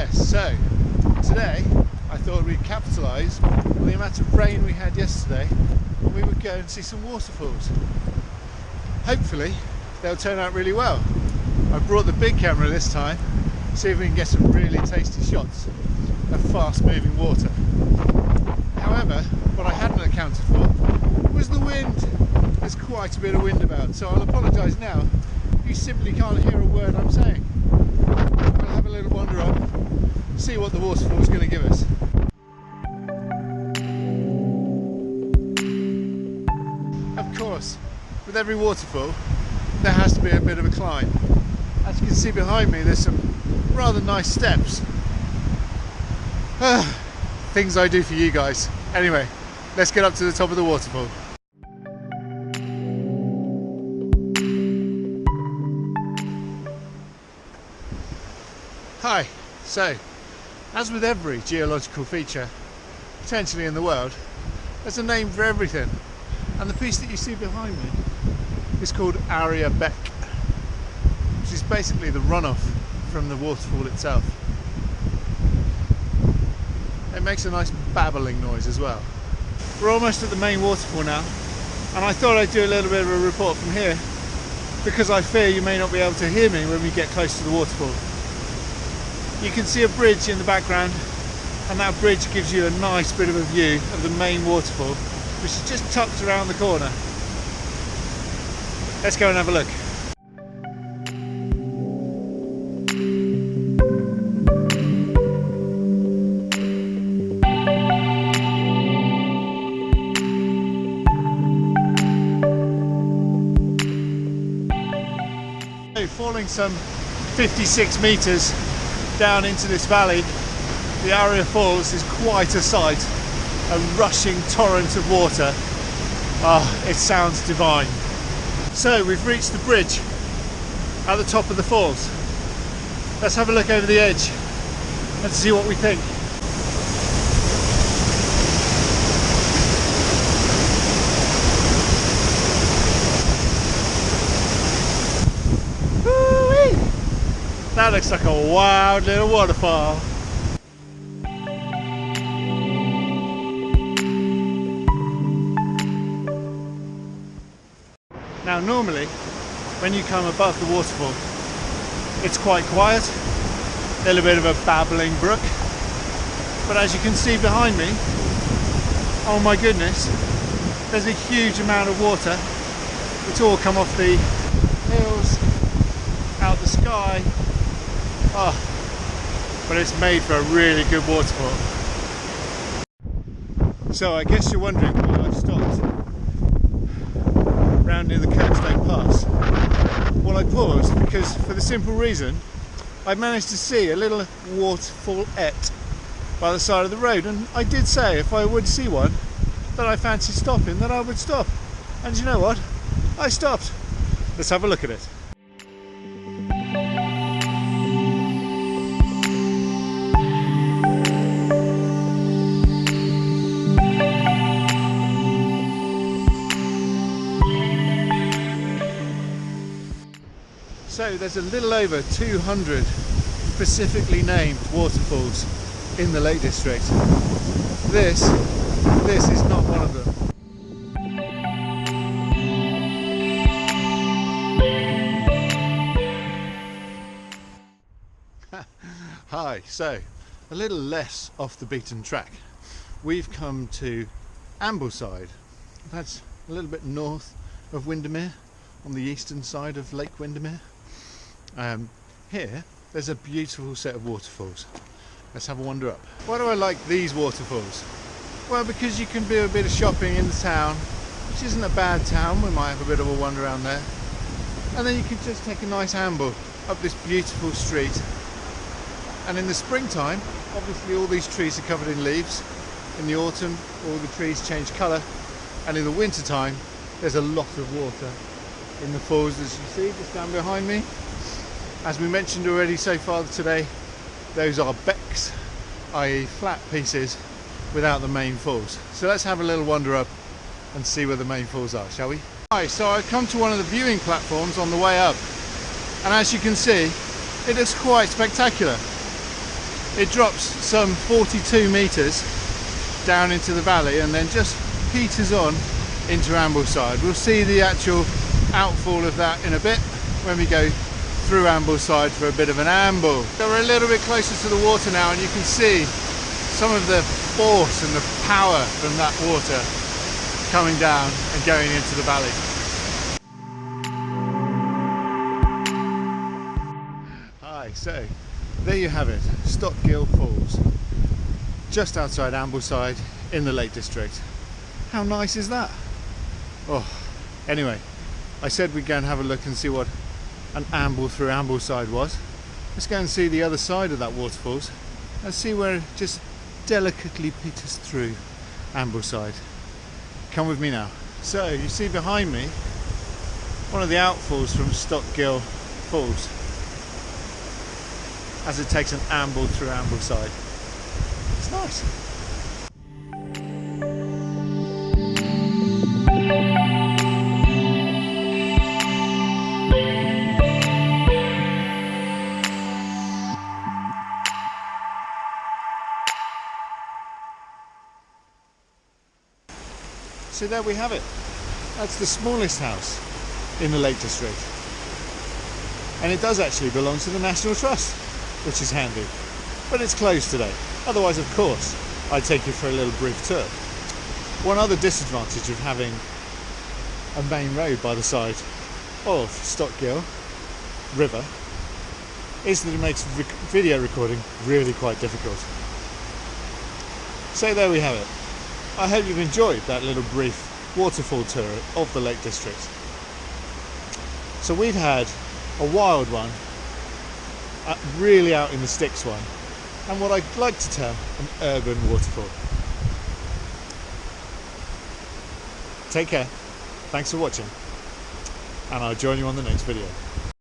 Yes, so today I thought we'd capitalise on the amount of rain we had yesterday and we would go and see some waterfalls. Hopefully they'll turn out really well. I brought the big camera this time, see if we can get some really tasty shots of fast moving water. However, what I hadn't accounted for was the wind. There's quite a bit of wind about, so I'll apologise now. You simply can't hear a word I'm saying. We'll have a little wander up, see what the waterfall is going to give us. Of course, with every waterfall there has to be a bit of a climb. As you can see behind me, there's some rather nice steps. Things I do for you guys. Anyway, let's get up to the top of the waterfall. Hi, so as with every geological feature potentially in the world, there's a name for everything, and the piece that you see behind me is called Area Beck, which is basically the runoff from the waterfall itself. It makes a nice babbling noise as well. We're almost at the main waterfall now, and I thought I'd do a little bit of a report from here because I fear you may not be able to hear me when we get close to the waterfall. You can see a bridge in the background, and that bridge gives you a nice bit of a view of the main waterfall, which is just tucked around the corner. Let's go and have a look. Falling some 56 metres down into this valley, the Area Falls is quite a sight. A rushing torrent of water. It sounds divine. So we've reached the bridge at the top of the falls. Let's have a look over the edge and see what we think. That looks like a wild little waterfall. Now normally when you come above the waterfall it's quite quiet, a little bit of a babbling brook, but as you can see behind me, oh my goodness, there's a huge amount of water. It's all come off the hills, out the sky. But it's made for a really good waterfall. So I guess you're wondering why I've stopped round near the Curbstone Pass. Well, I paused because, for the simple reason, I managed to see a little waterfallette by the side of the road, and I did say if I would see one that I fancied stopping, that I would stop. And you know what? I stopped. Let's have a look at it. So there's a little over 200 specifically named waterfalls in the Lake District. This is not one of them. Hi, so a little less off the beaten track. We've come to Ambleside. That's a little bit north of Windermere, on the eastern side of Lake Windermere. Here there's a beautiful set of waterfalls. Let's have a wander up. Why do I like these waterfalls? Well, because you can do a bit of shopping in the town, which isn't a bad town. We might have a bit of a wander around there, and then you can just take a nice amble up this beautiful street. And in the springtime, obviously all these trees are covered in leaves. In the autumn all the trees change colour, and in the winter time there's a lot of water in the falls, as you see just down behind me. As we mentioned already so far today, those are becks, i.e. flat pieces without the main falls. So let's have a little wander up and see where the main falls are, shall we? Hi, so I've come to one of the viewing platforms on the way up, and as you can see, it looks quite spectacular. It drops some 42 metres down into the valley and then just peters on into Ambleside. We'll see the actual outfall of that in a bit when we go through Ambleside for a bit of an amble. So we're a little bit closer to the water now, and you can see some of the force and the power from that water coming down and going into the valley. Hi, so there you have it, Stockgill Falls, just outside Ambleside in the Lake District. How nice is that? Oh, anyway, I said we'd go and have a look and see what an amble through Ambleside was. Let's go and see the other side of that waterfalls. Let's see where it just delicately peters through Ambleside. Come with me now. So you see behind me one of the outfalls from Stockgill Falls as it takes an amble through Ambleside. It's nice. So there we have it. That's the smallest house in the Lake District. And it does actually belong to the National Trust, which is handy. But it's closed today. Otherwise, of course, I'd take you for a little brief tour. One other disadvantage of having a main road by the side of Stockgill River is that it makes video recording really quite difficult. So there we have it. I hope you've enjoyed that little brief waterfall tour of the Lake District. So we've had a wild one, really out in the sticks one, and what I'd like to term an urban waterfall. Take care, thanks for watching, and I'll join you on the next video.